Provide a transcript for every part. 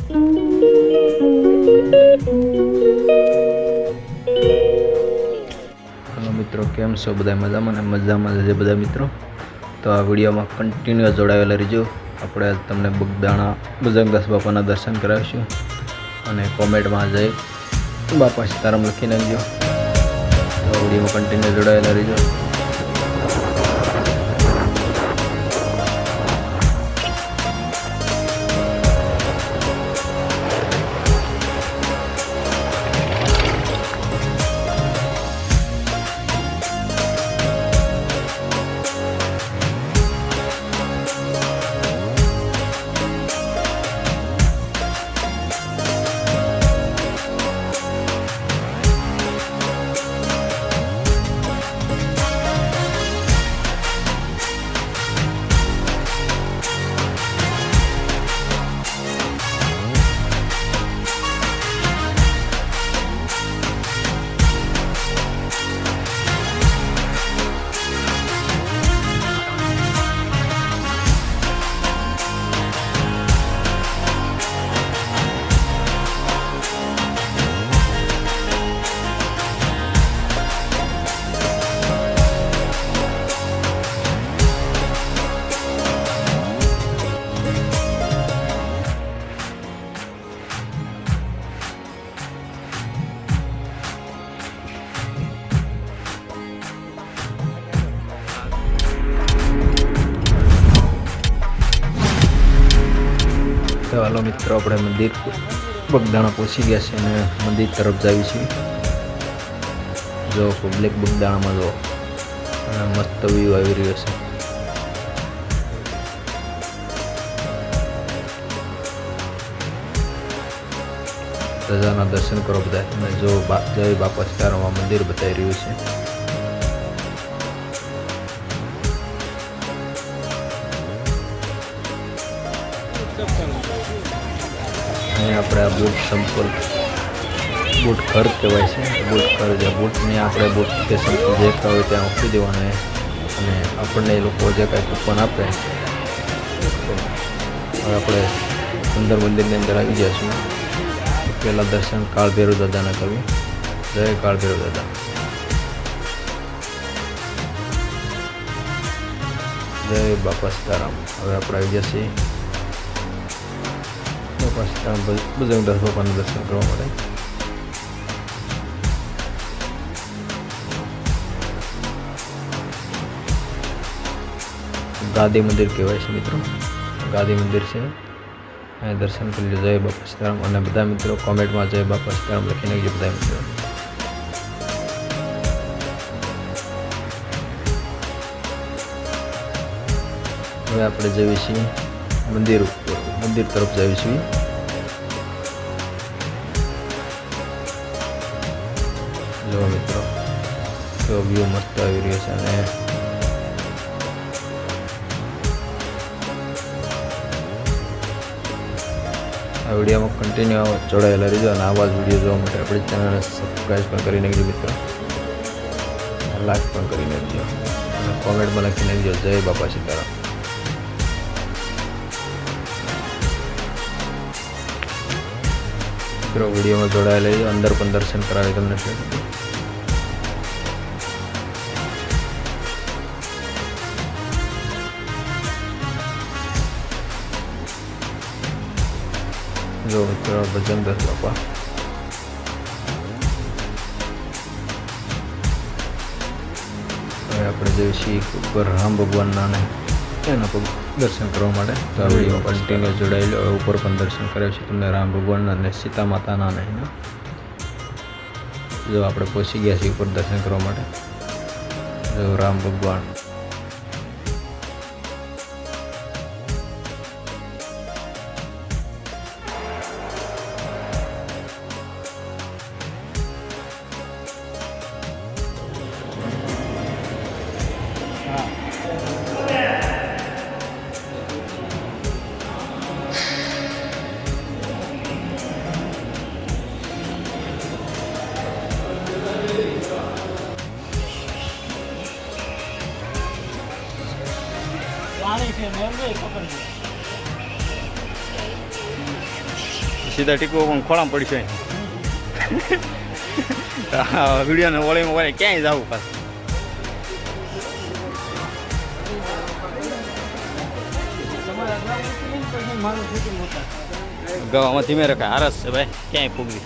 Hello मित्रों, केम छो बधा? मजामां जे बधा मित्रों। तो आ विडियो में कंटिन्यू जोड़ायेला रहीजो। आपणे तमने बगदाणा बजरंगदास बापाना दर्शन करावीशुं अने कॉमेंट में जय बापा सीताराम लखी नाखजो। तो विडियो में कंटिन्यू जोड़ायेला रहीजो। तो हालो मित्रों, अपने मंदिर बगदाणा पहुंची गया है ने मंदिर तरफ जावी छे। जो पब्लिक बगदाणा में जो मस्त व्यू आई रह्यो छे। राजाना दर्शन करो बधा ने जो जय बापा सीताराम मंदिर बताई रह्યું છે। अपने बूट संपल बूट घर कहवाय छे। बूट घर जे बूट ने अपने बूट के संपल जे कहवाय त्यां मूकी देवाना है अने आपणे ए लोको जे कांई कूपन आपे तो आपणे सुंदर मंदिर ने अंदर आवी गया छीए। पहला दर्शन काळ भैरव दादाना करवी। जय काळ भैरव दादा। जय बापा सीताराम। हवे आपणे आवी गया छीए बजरंगदास बापाना दर्शन करवा माटे। गादी मंदिर कहेवाय छे मित्रों। गादी मंदिर छे, अहीं दर्शन करी लो। जय बापा सीताराम। अने बधा मित्रों कॉमेंट में जय बापा सीताराम लखी नाखजो बधा मित्रों। हवे आपणे जઈએ છીએ मंदिर तरफ जावी छीए। जो मित्रों तो व्यू मस्त आई रह्यो छे अने आ विडियो में कंटिन्यू जोड़ायेला रहीजो अने आवा ज विडियो जोवा माटे आपणी चेनलने सब्सक्राइब पण करी नाखजो मित्रों। लाइक पण करी नाखजो अने कॉमेंट में लखी नाखजो जय बापा सीताराम। वीडियो में जोड़ायेला रहीजो। अंदर पण दर्शन करावे तमने। जो मित्रों बजरंगदास बापा। हवे आपणे जઈએ છીએ ऊपर राम भगवान ना एना दर्शन करवा माटे। तो आ विडियो में कंटिन्यू जोड़ायेलो। ऊपर पण दर्शन करावे छे तमने राम भगवान ने सीता माता ना जो आपणे पहोंची गया छीए ऊपर दर्शन करवा माटे। जो राम भगवान। સીધા ટીકવો પણ ખોળામાં પડશે વિડીયોને વળીમાં વળે ક્યાંય જવું પાછું ગવામાં ધીમે રખાય આરસ છે ભાઈ ક્યાંય પૂગવી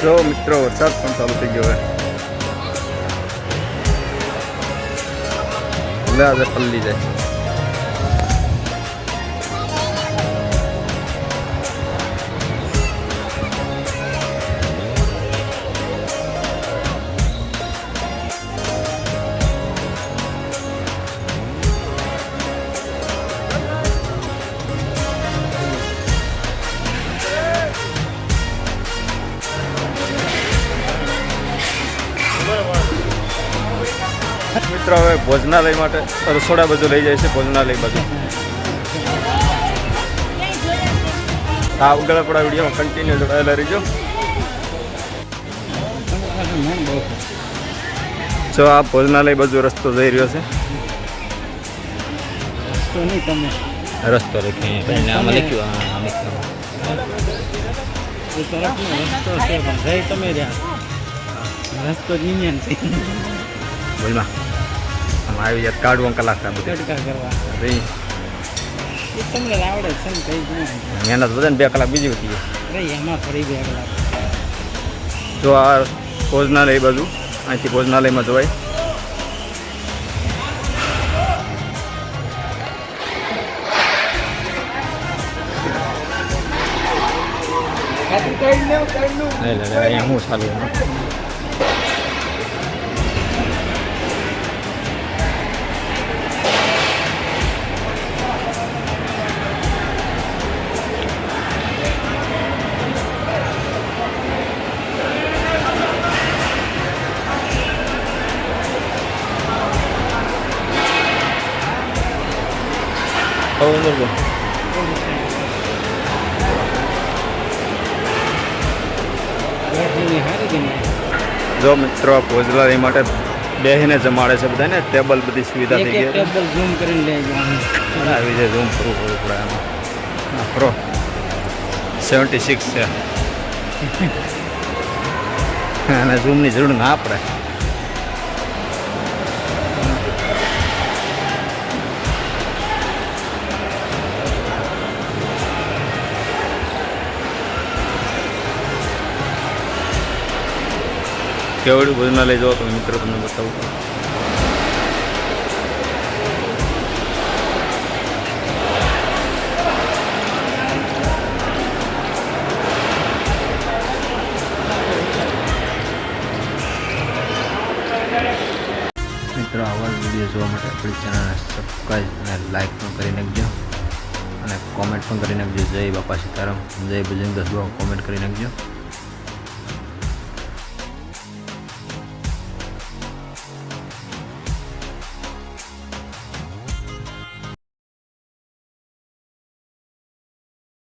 જો મિત્રો વરસાદ પણ ચાલુ થઈ ગયો હવે આજે પલ્લી જાય મિત્રો હવે ભોજનાલય માટે રસોડા બાજુ લઈ જાય છે ભોજનાલય બાજુ આ આગળ આપણા વિડીયોમાં કન્ટિન્યુ જોડાયેલા રહીજો જો આ ભોજનાલય બાજુ રસ્તો જઈ રહ્યો છે રસ્તો લખ્યું રસ્તો જીન્યન છે બોલમાં આમ આવી જાય કાઢવું કલાક બધું ચડકા કરવા રહી એ તમને આવડે છે ને કઈ મહેનત બધાને 2 કલાક બીજી હતી અરે એમાં ફરી 2 કલાક જો આ ભોજનાલય બાજુ અહીંથી ભોજનાલયમાં જવાય અહીંયા હું ચાલુ જો મિત્રો ભોજનાલય માટે બેહીને જમાડે છે બધાને ટેબલ બધી સુવિધા થઈ ગઈ ટેબલ ઝૂમ કરીને લઈ જવાનું આવી જાય ઝૂમ કરવું પડે આમાં પ્રો 76 છે અને ઝૂમની જરૂર ના પડે કેવડું ભોજનાલય જો તમે મિત્રો તમને બતાવું મિત્રો આવા વિડીયો જોવા માટે આપણી ચેનલને સબસ્ક્રાઈબ અને લાઈક પણ કરી નાખજો અને કોમેન્ટ પણ કરી નાખજો જય બાપા સીતારામ જય બજરંગ દસ કોમેન્ટ કરી નાખજો